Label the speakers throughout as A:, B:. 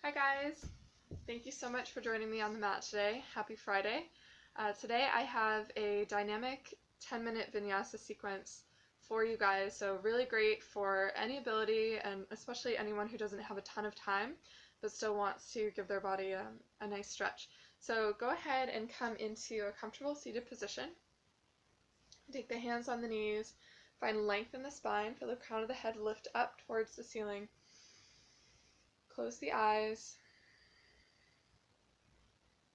A: Hi guys! Thank you so much for joining me on the mat today. Happy Friday. Today I have a dynamic 10-minute vinyasa sequence for you guys, so really great for any ability and especially anyone who doesn't have a ton of time but still wants to give their body a nice stretch. So go ahead and come into a comfortable seated position. Take the hands on the knees, find length in the spine, feel the crown of the head lift up towards the ceiling. Close the eyes.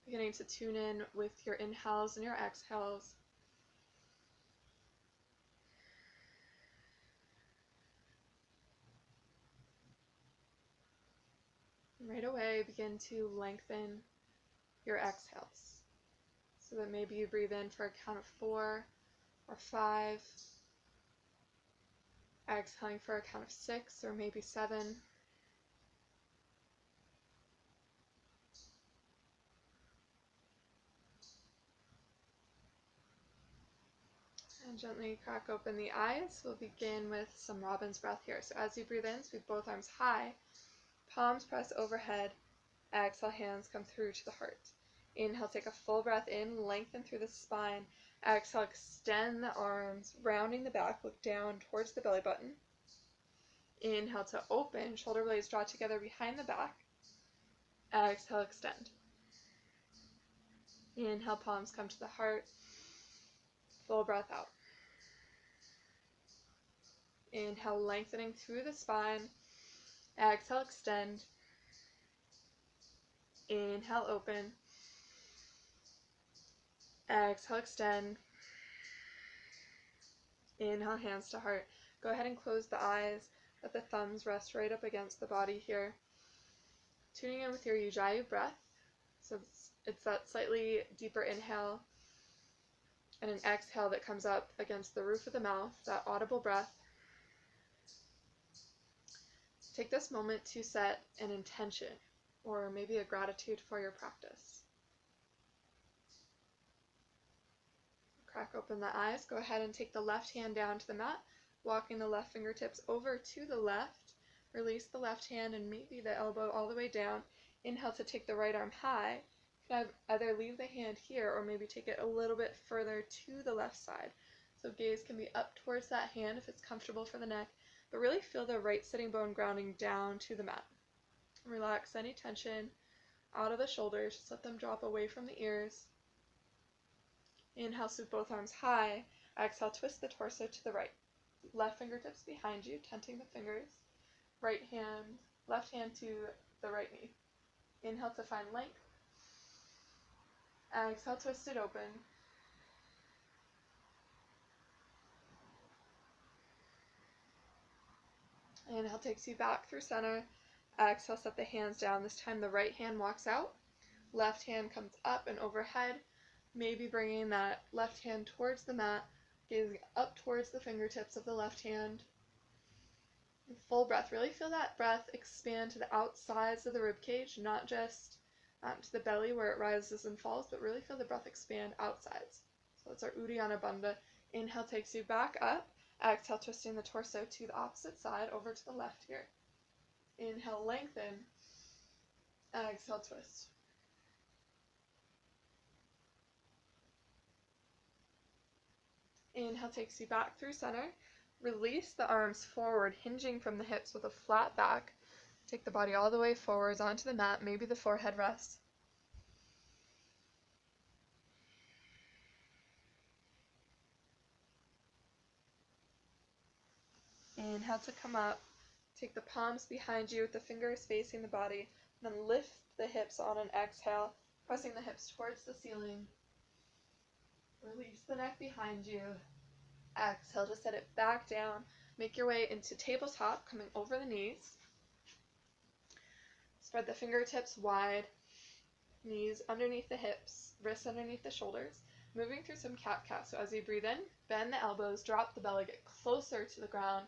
A: Beginning to tune in with your inhales and your exhales. And right away, begin to lengthen your exhales. So that maybe you breathe in for a count of 4 or 5, exhaling for a count of 6 or maybe 7. And gently crack open the eyes. We'll begin with some robin's breath here. So as you breathe in, sweep both arms high, palms press overhead, exhale, hands come through to the heart. Inhale, take a full breath in, lengthen through the spine. Exhale, extend the arms, rounding the back, look down towards the belly button. Inhale to open, shoulder blades draw together behind the back. Exhale, extend. Inhale, palms come to the heart. Full breath out. Inhale, lengthening through the spine. Exhale, extend. Inhale, open. Exhale, extend. Inhale, hands to heart. Go ahead and close the eyes. Let the thumbs rest right up against the body here. Tuning in with your Ujjayi breath. So it's that slightly deeper inhale and an exhale that comes up against the roof of the mouth, that audible breath. Take this moment to set an intention or maybe a gratitude for your practice. Crack open the eyes. Go ahead and take the left hand down to the mat, walking the left fingertips over to the left. Release the left hand and maybe the elbow all the way down. Inhale to take the right arm high. You can either leave the hand here or maybe take it a little bit further to the left side. So gaze can be up towards that hand if it's comfortable for the neck, but really feel the right sitting bone grounding down to the mat. Relax any tension out of the shoulders. Just let them drop away from the ears. Inhale, sweep both arms high. Exhale, twist the torso to the right. Left fingertips behind you, tenting the fingers. Left hand to the right knee. Inhale to find length. Exhale, twist it open. Inhale takes you back through center. Exhale, set the hands down. This time the right hand walks out. Left hand comes up and overhead. Maybe bringing that left hand towards the mat, gazing up towards the fingertips of the left hand. Full breath. Really feel that breath expand to the outsides of the rib cage, not just to the belly where it rises and falls, but really feel the breath expand outsides. So that's our Uddiyana Bandha. Inhale takes you back up. Exhale, twisting the torso to the opposite side, over to the left here. Inhale, lengthen. Exhale, twist. Inhale takes you back through center. Release the arms forward, hinging from the hips with a flat back. Take the body all the way forwards onto the mat, maybe the forehead rests. Inhale to come up. Take the palms behind you with the fingers facing the body. Then lift the hips on an exhale, pressing the hips towards the ceiling. Release the neck behind you. Exhale to set it back down. Make your way into tabletop, coming over the knees. Spread the fingertips wide, knees underneath the hips, wrists underneath the shoulders. Moving through some cat-cow. So as you breathe in, bend the elbows, drop the belly, get closer to the ground,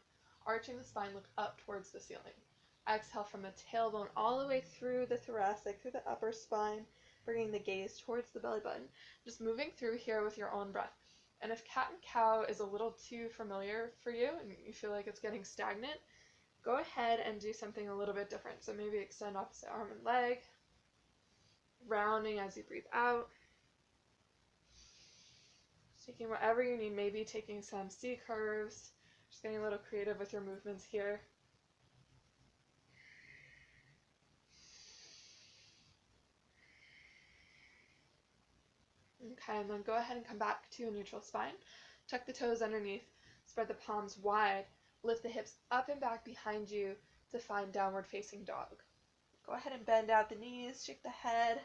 A: arching the spine, look up towards the ceiling. Exhale from the tailbone all the way through the thoracic, through the upper spine, bringing the gaze towards the belly button. Just moving through here with your own breath. And if cat and cow is a little too familiar for you and you feel like it's getting stagnant, go ahead and do something a little bit different. So maybe extend opposite arm and leg, rounding as you breathe out. Taking whatever you need, maybe taking some C curves, just getting a little creative with your movements here. Okay, and then go ahead and come back to a neutral spine. Tuck the toes underneath, spread the palms wide, lift the hips up and back behind you to find downward facing dog. Go ahead and bend out the knees, shake the head,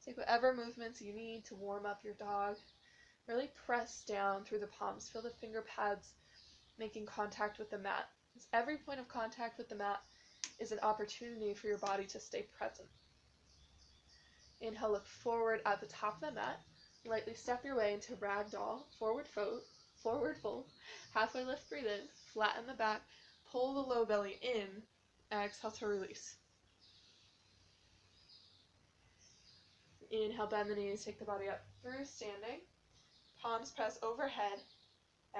A: take whatever movements you need to warm up your dog. Really press down through the palms, feel the finger pads making contact with the mat. Every point of contact with the mat is an opportunity for your body to stay present. Inhale, look forward at the top of the mat. Lightly step your way into ragdoll, forward fold, halfway lift, breathe in, flatten the back, pull the low belly in, exhale to release. Inhale, bend the knees, take the body up through standing, palms press overhead,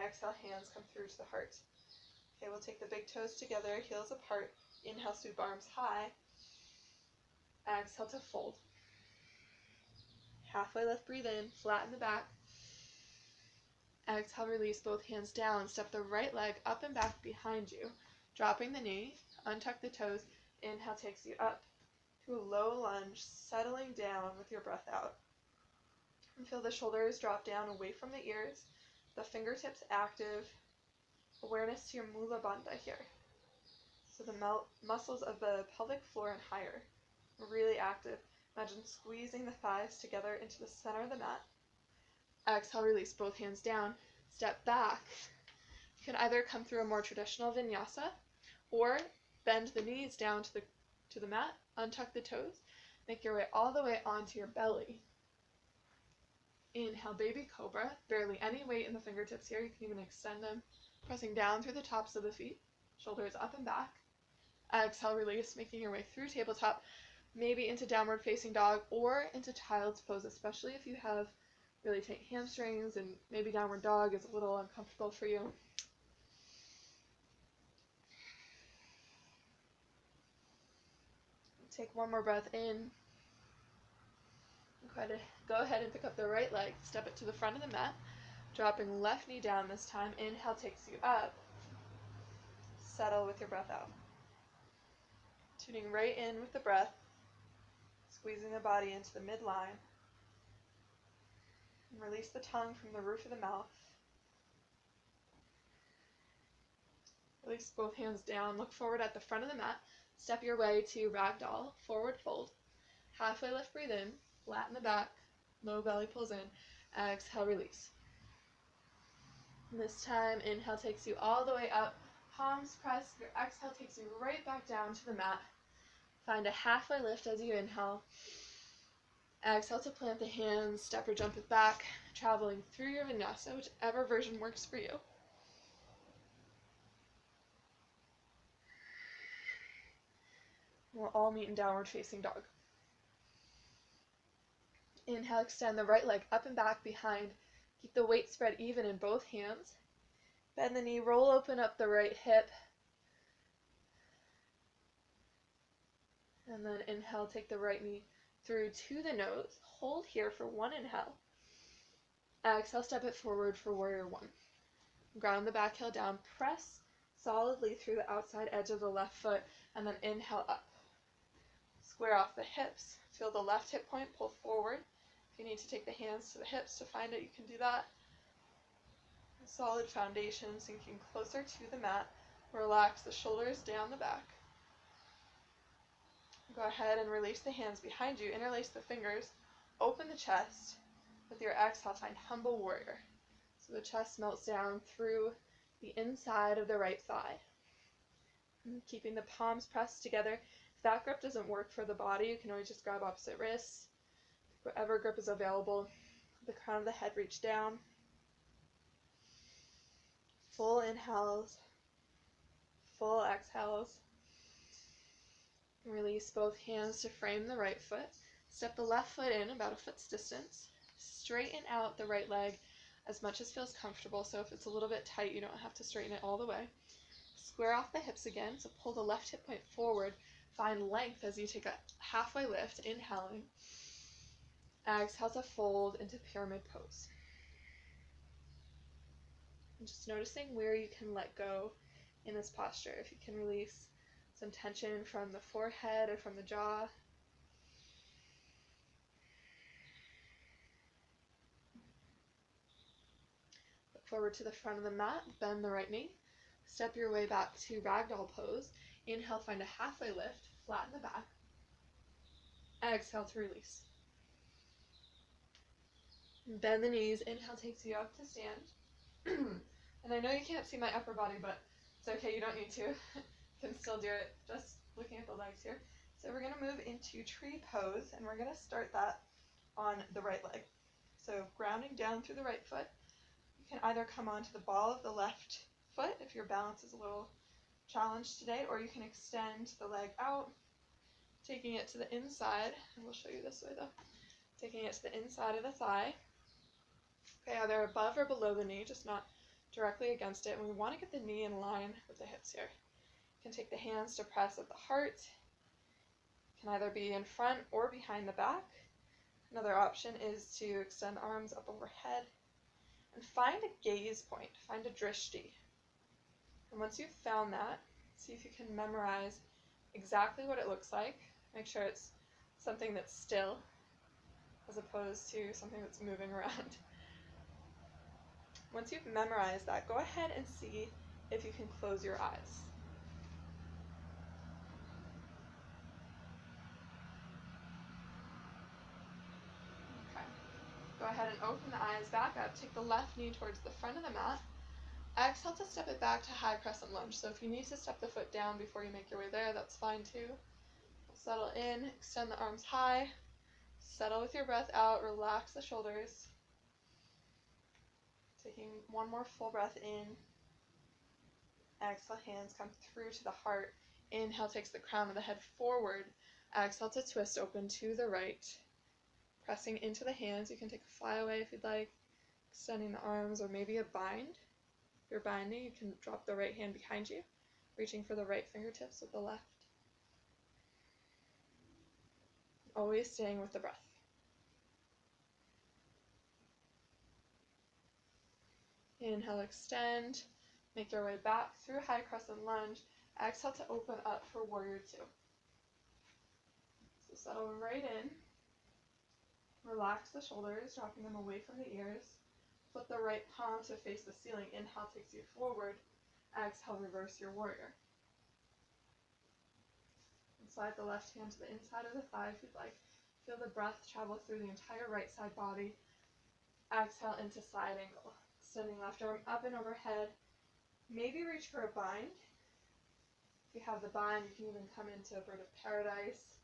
A: exhale, hands come through to the heart. Okay, we'll take the big toes together, heels apart, inhale, sweep arms high, exhale to fold. Halfway lift, breathe in, flatten the back. Exhale, release both hands down. Step the right leg up and back behind you. Dropping the knee, untuck the toes. Inhale takes you up to a low lunge, settling down with your breath out. And feel the shoulders drop down away from the ears, the fingertips active. Awareness to your Mula Bandha here. So the muscles of the pelvic floor and higher are really active. Imagine squeezing the thighs together into the center of the mat. Exhale, release both hands down. Step back. You can either come through a more traditional vinyasa or bend the knees down to the mat, untuck the toes, make your way all the way onto your belly. Inhale, baby cobra. Barely any weight in the fingertips here. You can even extend them. Pressing down through the tops of the feet, shoulders up and back. Exhale, release, making your way through tabletop, maybe into downward facing dog or into child's pose, especially if you have really tight hamstrings and maybe downward dog is a little uncomfortable for you. Take one more breath in. Go ahead and pick up the right leg, step it to the front of the mat, dropping left knee down this time. Inhale takes you up. Settle with your breath out. Tuning right in with the breath, squeezing the body into the midline. And release the tongue from the roof of the mouth. Release both hands down, look forward at the front of the mat, step your way to ragdoll, forward fold. Halfway lift, breathe in, flatten the back, low belly pulls in, exhale, release. And this time, inhale takes you all the way up, palms press, your exhale takes you right back down to the mat. Find a halfway lift as you inhale. Exhale to plant the hands, step or jump it back, traveling through your vinyasa, whichever version works for you. We'll all meet in downward facing dog. Inhale, extend the right leg up and back behind. Keep the weight spread even in both hands. Bend the knee, roll open up the right hip. And then inhale, take the right knee through to the nose. Hold here for one inhale. Exhale, step it forward for warrior one. Ground the back heel down. Press solidly through the outside edge of the left foot, and then inhale up. Square off the hips. Feel the left hip point pull forward. If you need to take the hands to the hips to find it, you can do that. A solid foundation, sinking closer to the mat. Relax the shoulders down the back. Go ahead and release the hands behind you. Interlace the fingers. Open the chest. With your exhale, find humble warrior. So the chest melts down through the inside of the right thigh. And keeping the palms pressed together. If that grip doesn't work for the body, you can always just grab opposite wrists. Whatever grip is available. The crown of the head reach down. Full inhales. Full exhales. Release both hands to frame the right foot. Step the left foot in about a foot's distance. Straighten out the right leg as much as feels comfortable. So if it's a little bit tight, you don't have to straighten it all the way. Square off the hips again, so pull the left hip point forward. Find length as you take a halfway lift, inhaling. Exhale to fold into pyramid pose. And just noticing where you can let go in this posture. If you can release some tension from the forehead or from the jaw. Look forward to the front of the mat, bend the right knee. Step your way back to ragdoll pose. Inhale, find a halfway lift, flatten the back. Exhale to release. Bend the knees. Inhale takes you up to stand. And I know you can't see my upper body, but it's okay, you don't need to. You can still do it just looking at the legs here. So we're going to move into tree pose, and we're going to start that on the right leg. So grounding down through the right foot. You can either come onto the ball of the left foot if your balance is a little challenged today, or you can extend the leg out, taking it to the inside, and we'll show you this way though. Taking it to the inside of the thigh. Okay, either above or below the knee, just not directly against it. And we want to get the knee in line with the hips here. You can take the hands to press at the heart. It can either be in front or behind the back. Another option is to extend the arms up overhead. And find a gaze point, find a drishti. And once you've found that, see if you can memorize exactly what it looks like. Make sure it's something that's still, as opposed to something that's moving around. Once you've memorized that, go ahead and see if you can close your eyes. Okay. Go ahead and open the eyes back up. Take the left knee towards the front of the mat. Exhale to step it back to high crescent lunge. So if you need to step the foot down before you make your way there, that's fine too. Settle in, extend the arms high. Settle with your breath out, relax the shoulders. Taking one more full breath in. Exhale, hands come through to the heart. Inhale takes the crown of the head forward. Exhale to twist open to the right. Pressing into the hands. You can take a flyaway if you'd like. Extending the arms, or maybe a bind. If you're binding, you can drop the right hand behind you, reaching for the right fingertips with the left. Always staying with the breath. Inhale, extend. Make your way back through high crescent lunge. Exhale to open up for warrior two. So settle right in. Relax the shoulders, dropping them away from the ears. Flip the right palm to face the ceiling. Inhale takes you forward. Exhale, reverse your warrior. And slide the left hand to the inside of the thigh if you'd like. Feel the breath travel through the entire right side body. Exhale into side angle. Extending left arm up and overhead. Maybe reach for a bind. If you have the bind, you can even come into a bird of paradise.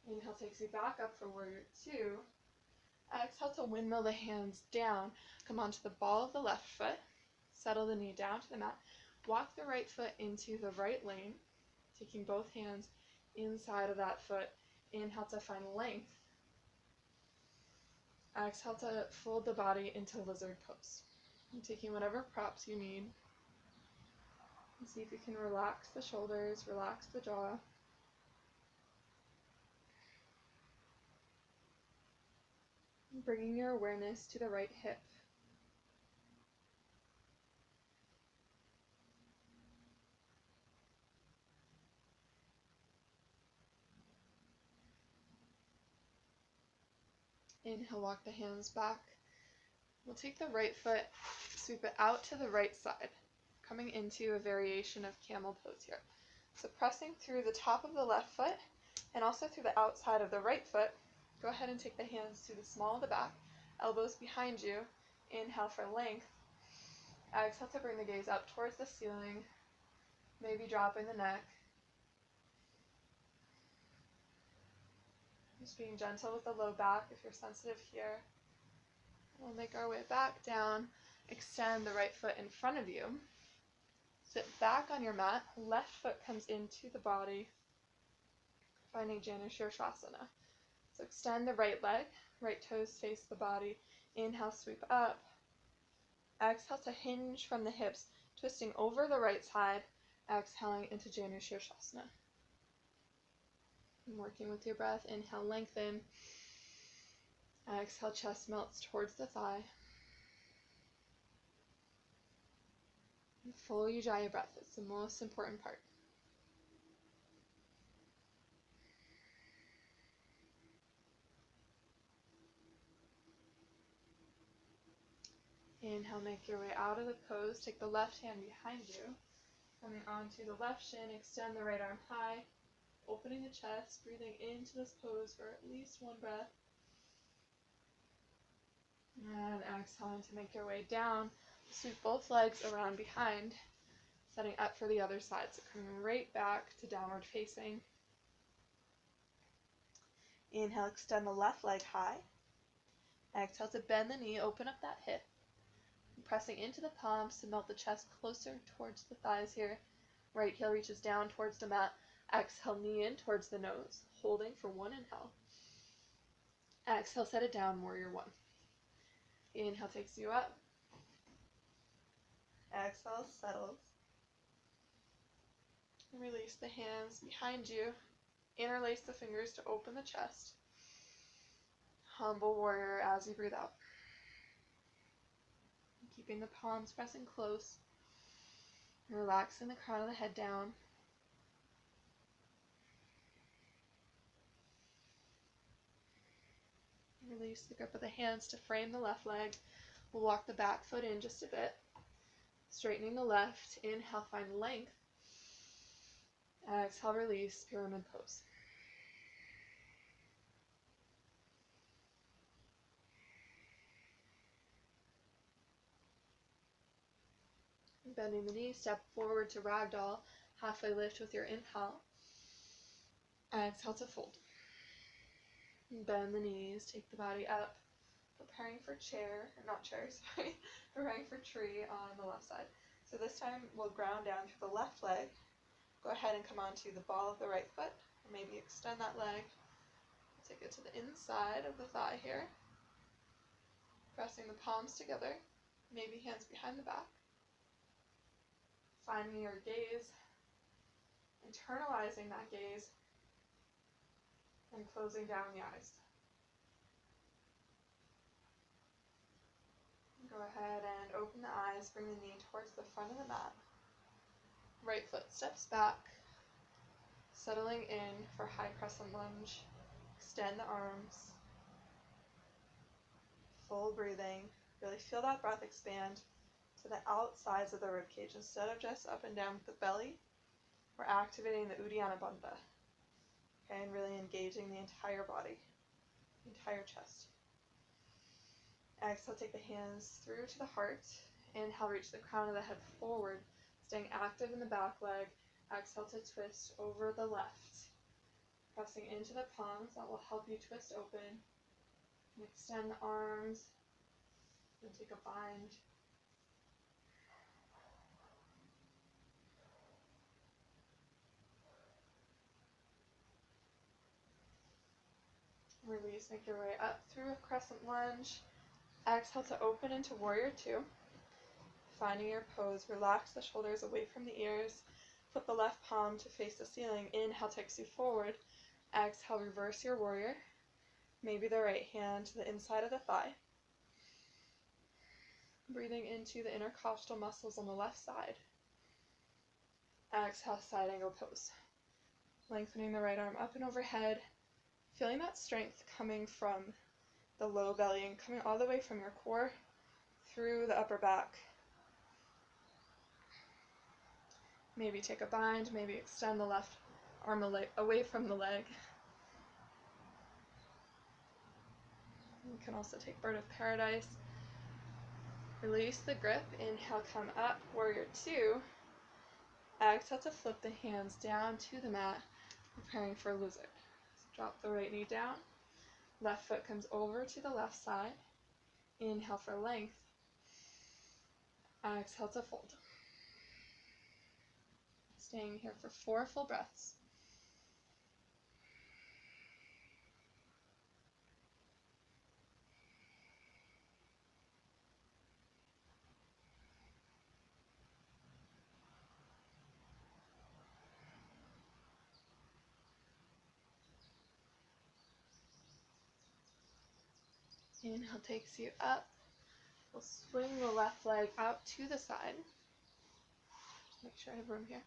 A: Inhale takes you back up for warrior two. Exhale to windmill the hands down. Come onto the ball of the left foot. Settle the knee down to the mat. Walk the right foot into the right lane, taking both hands inside of that foot. Inhale to find length. Exhale to fold the body into lizard pose. And taking whatever props you need. And see if you can relax the shoulders, relax the jaw. Bringing your awareness to the right hip. Inhale, walk the hands back. We'll take the right foot, sweep it out to the right side, coming into a variation of camel pose here. So pressing through the top of the left foot and also through the outside of the right foot. Go ahead and take the hands to the small of the back, elbows behind you. Inhale for length. Exhale to bring the gaze up towards the ceiling, maybe dropping the neck. Just being gentle with the low back if you're sensitive here. We'll make our way back down. Extend the right foot in front of you. Sit back on your mat. Left foot comes into the body, finding Janu Shirshasana. So extend the right leg. Right toes face the body. Inhale, sweep up. Exhale to hinge from the hips, twisting over the right side, exhaling into Janu Shirshasana. And working with your breath, inhale, lengthen. Exhale, chest melts towards the thigh. Full Ujjayi breath, it's the most important part. Inhale, make your way out of the pose. Take the left hand behind you. Coming onto the left shin, extend the right arm high, opening the chest, breathing into this pose for at least one breath. And exhaling to make your way down. Sweep both legs around behind, setting up for the other side. So coming right back to downward facing. Inhale, extend the left leg high. Exhale to bend the knee, open up that hip. Pressing into the palms to melt the chest closer towards the thighs here. Right heel reaches down towards the mat. Exhale, knee in towards the nose, holding for one inhale. Exhale, set it down, warrior one. Inhale takes you up. Exhale, settles. Release the hands behind you. Interlace the fingers to open the chest. Humble warrior as you breathe out. Keeping the palms pressing close. Relaxing the crown of the head down. Release the grip of the hands to frame the left leg. We'll walk the back foot in just a bit. Straightening the left. Inhale, find length. Exhale, release, pyramid pose. Bending the knee, step forward to ragdoll. Halfway lift with your inhale. Exhale to fold. Bend the knees, take the body up. Preparing for preparing for tree on the left side. So this time we'll ground down through the left leg. Go ahead and come onto the ball of the right foot, or maybe extend that leg. Take it to the inside of the thigh here. Pressing the palms together, maybe hands behind the back. Finding your gaze, internalizing that gaze, and closing down the eyes. Go ahead and open the eyes, bring the knee towards the front of the mat. Right foot steps back, settling in for high crescent lunge. Extend the arms. Full breathing. Really feel that breath expand to the outsides of the ribcage. Instead of just up and down with the belly, we're activating the Uddiyana Bandha. Okay, and really engaging the entire body, the entire chest. Exhale, take the hands through to the heart. Inhale, reach the crown of the head forward, staying active in the back leg. Exhale to twist over the left. Pressing into the palms, that will help you twist open. And extend the arms, and take a bind. Release, make your way up through a crescent lunge. Exhale to open into warrior two. Finding your pose, relax the shoulders away from the ears. Flip the left palm to face the ceiling. Inhale takes you forward. Exhale, reverse your warrior. Maybe the right hand to the inside of the thigh. Breathing into the intercostal muscles on the left side. Exhale, side angle pose. Lengthening the right arm up and overhead. Feeling that strength coming from the low belly and coming all the way from your core through the upper back. Maybe take a bind, maybe extend the left arm away from the leg. You can also take Bird of Paradise. Release the grip. Inhale, come up, warrior two. Exhale to flip the hands down to the mat, preparing for lizard. So drop the right knee down. Left foot comes over to the left side. Inhale for length. Exhale to fold. Staying here for 4 full breaths. Inhale takes you up. We'll swing the left leg out to the side. Make sure I have room here.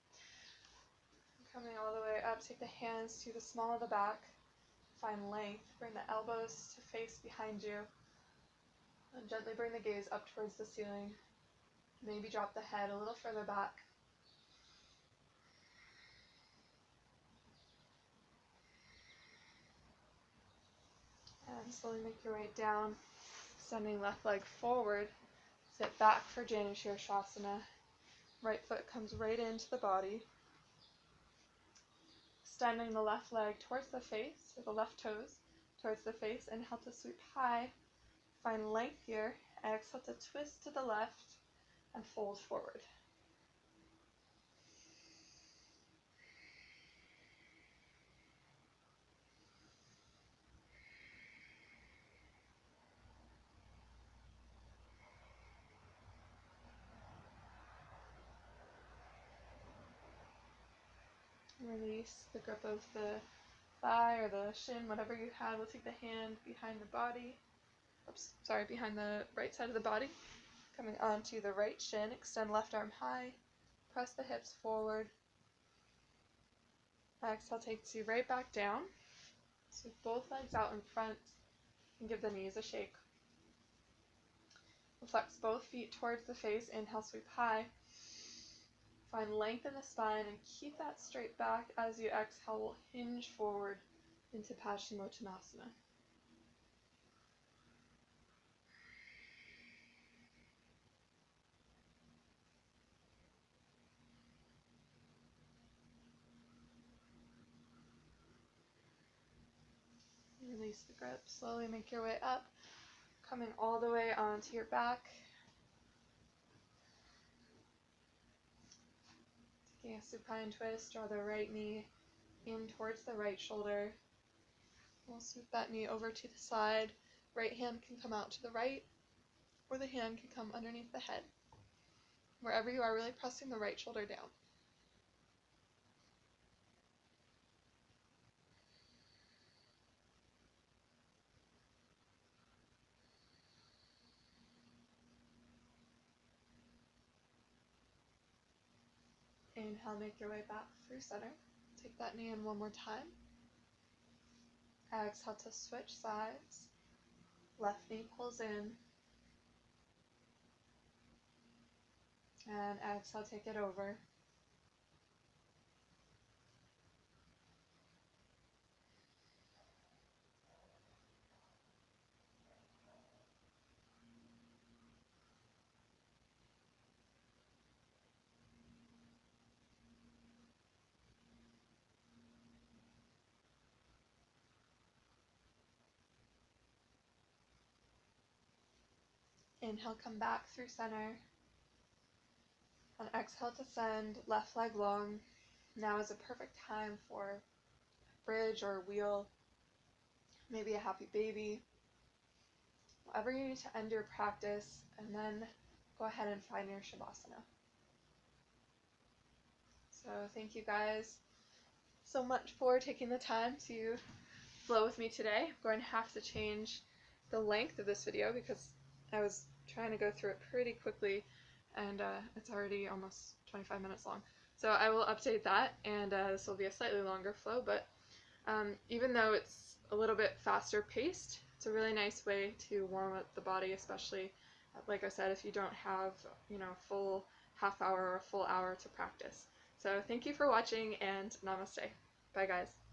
A: Coming all the way up, take the hands to the small of the back. Find length. Bring the elbows to face behind you. And gently bring the gaze up towards the ceiling. Maybe drop the head a little further back. And slowly make your way down, sending left leg forward. Sit back for Janushirashasana. Right foot comes right into the body. Extending the left leg towards the face, or the left toes towards the face. Inhale to sweep high. Find length here. Exhale to twist to the left and fold forward. Release the grip of the thigh or the shin, whatever you have. We'll take the hand behind the body. Behind the right side of the body. Coming onto the right shin, extend left arm high. Press the hips forward. Exhale takes you right back down. Sweep both legs out in front and give the knees a shake. Flex both feet towards the face. Inhale, sweep high. Find length in the spine and keep that straight back. As you exhale, we'll hinge forward into Paschimottanasana. Release the grip. Slowly make your way up, coming all the way onto your back. Taking a supine twist, draw the right knee in towards the right shoulder. We'll sweep that knee over to the side. Right hand can come out to the right, or the hand can come underneath the head. Wherever you are, really pressing the right shoulder down. Inhale, make your way back through center. Take that knee in one more time. Exhale to switch sides. Left knee pulls in. And exhale, take it over. Inhale, come back through center. And exhale to send, left leg long. Now is a perfect time for a bridge or a wheel, maybe a happy baby. Whatever you need to end your practice, and then go ahead and find your Shavasana. So thank you guys so much for taking the time to flow with me today. I'm going to have to change the length of this video because I was trying to go through it pretty quickly, and it's already almost 25 minutes long. So I will update that, and this will be a slightly longer flow, but even though it's a little bit faster paced, it's a really nice way to warm up the body, especially, like I said, if you don't have, a full half hour or a full hour to practice. So thank you for watching, and namaste. Bye guys.